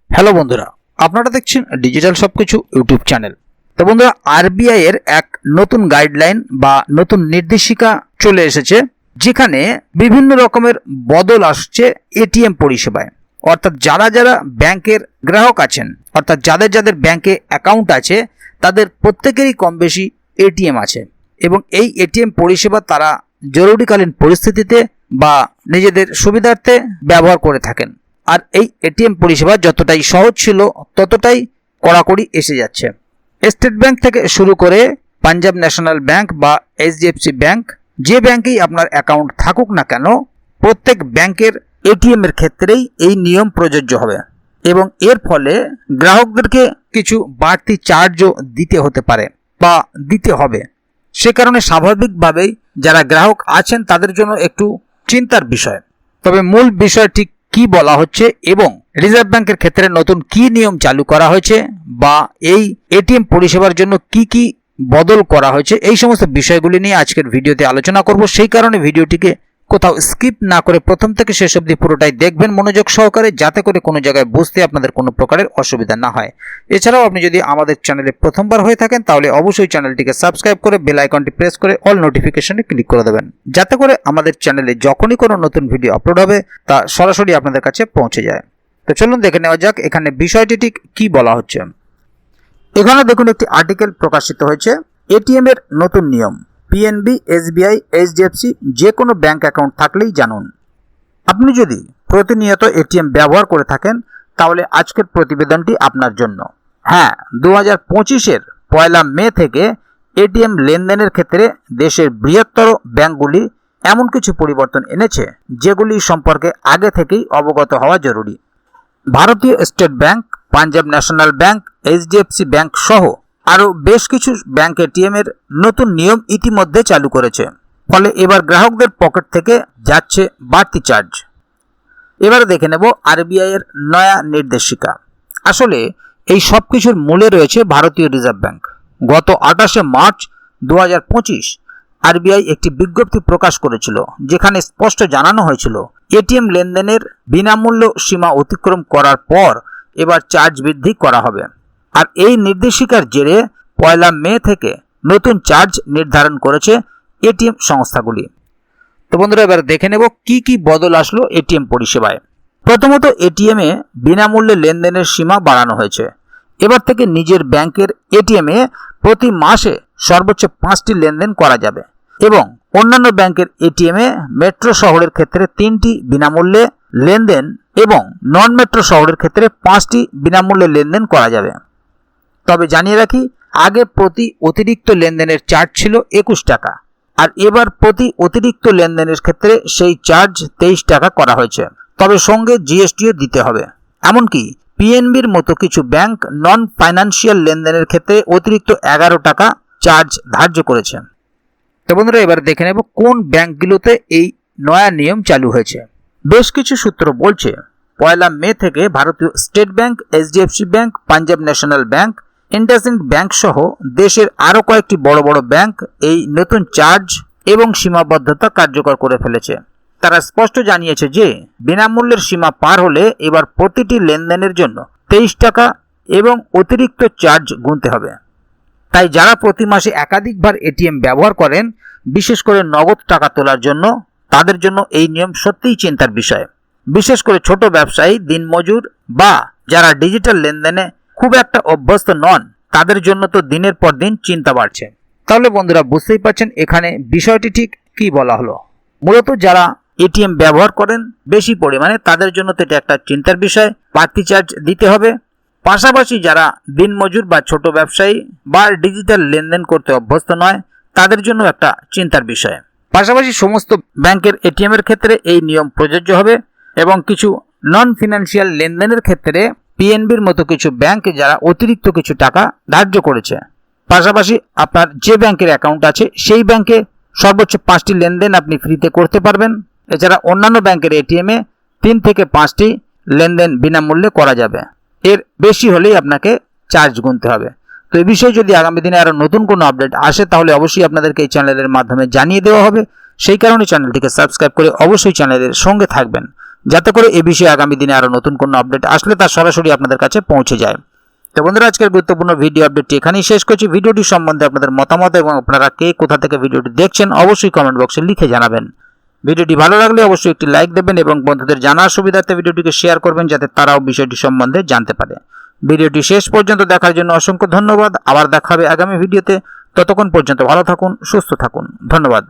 Hello বন্ধুরা, আপনারা দেখছেন ডিজিটাল সবকিছু ইউটিউব চ্যানেল। তো বন্ধুরা, আরবিআই এর এক নতুন গাইডলাইন বা নতুন নির্দেশিকা চলে এসেছে, যেখানে বিভিন্ন রকমের বদল আসছে এটিএম পরিষেবায়। অর্থাৎ যারা যারা ব্যাংকের গ্রাহক আছেন, অর্থাৎ যাদের যাদের ব্যাংকে অ্যাকাউন্ট আছে, তাদের প্রত্যেকেরই কম বেশি এটিএম আছে এবং এই এটিএম পরিষেবা তারা জরুরিকালীন পরিস্থিতিতে বা নিজেদের সুবিধার্থে ব্যবহার করে থাকেন। আর এই এটিএম পরিষেবা যতটাই সহজ ছিল ততটাই কড়াকড়ি এসে যাচ্ছে। স্টেট ব্যাংক থেকে শুরু করে পাঞ্জাব ন্যাশনাল ব্যাংক বা এইচডিএফসি ব্যাংক, যে ব্যাংকেই আপনার অ্যাকাউন্ট থাকুক না কেন, প্রত্যেক ব্যাংকের এটিএম এর ক্ষেত্রেই এই নিয়ম প্রযোজ্য হবে এবং এর ফলে গ্রাহকদেরকে কিছু বাড়তি চার্জও দিতে হতে পারে বা দিতে হবে। সে কারণে স্বাভাবিকভাবেই যারা গ্রাহক আছেন তাদের জন্য একটু চিন্তার বিষয়। তবে মূল বিষয় ঠিক কি বলা হচ্ছে এবং রিজার্ভ ব্যাংকের ক্ষেত্রে নতুন কি নিয়ম চালু করা হয়েছে বা এই এটিএম পরিষেবার জন্য কি কি বদল করা হয়েছে, এই সমস্ত বিষয়গুলি নিয়ে আজকের ভিডিওতে আলোচনা করব। সেই কারণে ভিডিওটিকে কোথাও স্কিপ না করে প্রথম থেকে শেষ অবধি পুরোটাই দেখবেন মনোযোগ সহকারে, যাতে করে কোনো জায়গায় বুঝতে আপনাদের কোনো প্রকারের অসুবিধা না হয়। এছাড়াও আপনি যদি আমাদের চ্যানেলে প্রথমবার হয়ে থাকেন তাহলে অবশ্যই চ্যানেলটিকে সাবস্ক্রাইব করে বেল আইকনটি প্রেস করে অল নোটিফিকেশনে ক্লিক করে দেবেন, যাতে করে আমাদের চ্যানেলে যখনই কোনো নতুন ভিডিও আপলোড হবে তা সরাসরি আপনাদের কাছে পৌঁছে যায়। তো চলুন দেখে নেওয়া যাক এখানে বিষয়টি ঠিক কি বলা হচ্ছে। এখানে দেখুন একটি আর্টিকেল প্রকাশিত হয়েছে, এটিএম এর নতুন নিয়ম, পিএনবি, এসবিআই, এইচডিএফসি যে কোনো ব্যাংক অ্যাকাউন্ট থাকলেই জানুন। আপনি যদি প্রতিনিয়ত এটিএম ব্যবহার করে থাকেন তাহলে আজকের প্রতিবেদনটি আপনার জন্য। হ্যাঁ, 2025-এর 1 মে থেকে এটিএম লেনদেনের ক্ষেত্রে দেশের বৃহত্তর ব্যাংকগুলি এমন কিছু পরিবর্তন এনেছে যেগুলি সম্পর্কে আগে থেকেই অবগত হওয়া জরুরি। ভারতীয় state bank, Punjab national bank, HDFC bank সহ আরও বেশ কিছু ব্যাংক এটিএম এর নতুন নিয়ম ইতিমধ্যে চালু করেছে, ফলে এবার গ্রাহকদের পকেট থেকে যাচ্ছে বাড়তি চার্জ। এবারে দেখে নেব আরবিআই এর নয়া নির্দেশিকা। আসলে এই সব কিছুর মূলে রয়েছে ভারতীয় রিজার্ভ ব্যাংক। গত 28শে মার্চ 2025 আরবিআই একটি বিজ্ঞপ্তি প্রকাশ করেছিল, যেখানে স্পষ্ট জানানো হয়েছিল এটিএম লেনদেনের বিনামূল্য সীমা অতিক্রম করার পর এবার চার্জ বৃদ্ধি করা হবে। আর এই নির্দেশিকার জেরে 1 মে থেকে নতুন চার্জ নির্ধারণ করেছে এটিএম সংস্থাগুলি। তো বন্ধুরা, এবার দেখে নেব কি কি বদল আসলো এটিএম পরিষেবায়। প্রথমত, এটিএমে বিনামূল্যে লেনদেনের সীমা বাড়ানো হয়েছে। এবার থেকে নিজের ব্যাংকের এটিএমে প্রতি মাসে সর্বোচ্চ 5টি লেনদেন করা যাবে এবং অন্যান্য ব্যাংকের এটিএমে মেট্রো শহরের ক্ষেত্রে 3টি বিনামূল্যে লেনদেন এবং নন মেট্রো শহরের ক্ষেত্রে 5টি বিনামূল্যে লেনদেন করা যাবে। তবে জানিয়ে রাখি, আগে প্রতি অতিরিক্ত লেনদেনের চার্জ ছিল 21 টাকা, আর এবার প্রতি অতিরিক্ত লেনদেনের ক্ষেত্রে সেই চার্জ 23 টাকা করা হয়েছে। তবে সঙ্গে জিএসটিও দিতে হবে। এমনকি পিএনবির মতো কিছু ব্যাংক নন ফাইন্যান্সিয়াল লেনদেনের ক্ষেত্রে অতিরিক্ত 11 টাকা চার্জ ধার্য করেছে। তো বন্ধুরা, এবার দেখে নেব কোন ব্যাংকগুলোতে এই নয়া নিয়ম চালু হয়েছে। বেশ কিছু সূত্র বলছে 1 মে থেকে ভারতীয় state bank, HDFC bank, Punjab national bank, IndusInd bank সহ দেশের আরও কয়েকটি বড় বড় ব্যাংক এই নতুন চার্জ এবং সীমাবদ্ধতা কার্যকর করে ফেলেছে। তারা স্পষ্ট জানিয়েছে যে বিনামূল্যের সীমা পার হলে এবার প্রতিটি লেনদেনের জন্য 23 টাকা এবং অতিরিক্ত চার্জ গুনতে হবে। তাই যারা প্রতি মাসে একাধিকবার এটিএম ব্যবহার করেন, বিশেষ করে নগদ টাকা তোলার জন্য, তাদের জন্য এই নিয়ম সত্যিই চিন্তার বিষয়। বিশেষ করে ছোট ব্যবসায়ী, দিনমজুর বা যারা ডিজিটাল লেনদেনে খুব একটা অভ্যস্ত নন, তাদের জন্য তো দিনের পর দিন চিন্তা বাড়ছে। তাহলে বন্ধুরা, বুঝতেই পারছেন এখানে বিষয়টি ঠিক কি বলা হলো। মূলত যারা এটিএম ব্যবহার করেন বেশি পরিমাণে, তাদের জন্য তো এটা একটা চিন্তার বিষয়, বাড়তি চার্জ দিতে হবে। পাশাপাশি যারা দিনমজুর বা ছোট ব্যবসায়ী বা ডিজিটাল লেনদেন করতে অভ্যস্ত নয়, তাদের জন্য একটা চিন্তার বিষয়। পাশাপাশি সমস্ত ব্যাংকের এটিএম এর ক্ষেত্রে এই নিয়ম প্রযোজ্য হবে এবং কিছু নন ফিনান্সিয়াল লেনদেনের ক্ষেত্রে পিএনবির মতো কিছু ব্যাংক যারা অতিরিক্ত কিছু টাকা ধার্য করেছে। পাশাপাশি আপনার যে ব্যাংকের অ্যাকাউন্ট আছে সেই ব্যাংকে সর্বোচ্চ 5টি লেনদেন আপনি ফ্রিতে করতে পারবেন। এছাড়া অন্যান্য ব্যাংকের এটিএমে 3 থেকে 5টি লেনদেন বিনামূল্যে করা যাবে। এর বেশি হলেই আপনাকে চার্জ গুনতে হবে। তো এই বিষয়ে যদি আগামী দিনে আরও নতুন কোনো আপডেট আসে তাহলে অবশ্যই আপনাদেরকে এই চ্যানেলের মাধ্যমে জানিয়ে দেওয়া হবে। সেই কারণে চ্যানেলটিকে সাবস্ক্রাইব করে অবশ্যই চ্যানেলের সঙ্গে থাকবেন, যাতে করে এ বিষয়ে আগামী দিনে আরও নতুন কোনো আপডেট আসলে তা সরাসরি আপনাদের কাছে পৌঁছে যায়। তো বন্ধুরা, আজকের গুরুত্বপূর্ণ ভিডিও আপডেটটি এখানেই শেষ করছি। ভিডিওটি সম্বন্ধে আপনাদের মতামত এবং আপনারা কে কোথা থেকে ভিডিওটি দেখছেন অবশ্যই কমেন্ট বক্সে লিখে জানাবেন। ভিডিওটি ভালো লাগলে অবশ্যই একটি লাইক দেবেন এবং বন্ধুদের জানার সুবিধার্থে ভিডিওটিকে শেয়ার করবেন, যাতে তারাও বিষয়টি সম্বন্ধে জানতে পারে। ভিডিওটি শেষ পর্যন্ত দেখার জন্য অসংখ্য ধন্যবাদ। আবার দেখা হবে আগামী ভিডিওতে। ততক্ষণ পর্যন্ত ভালো থাকুন, সুস্থ থাকুন। ধন্যবাদ।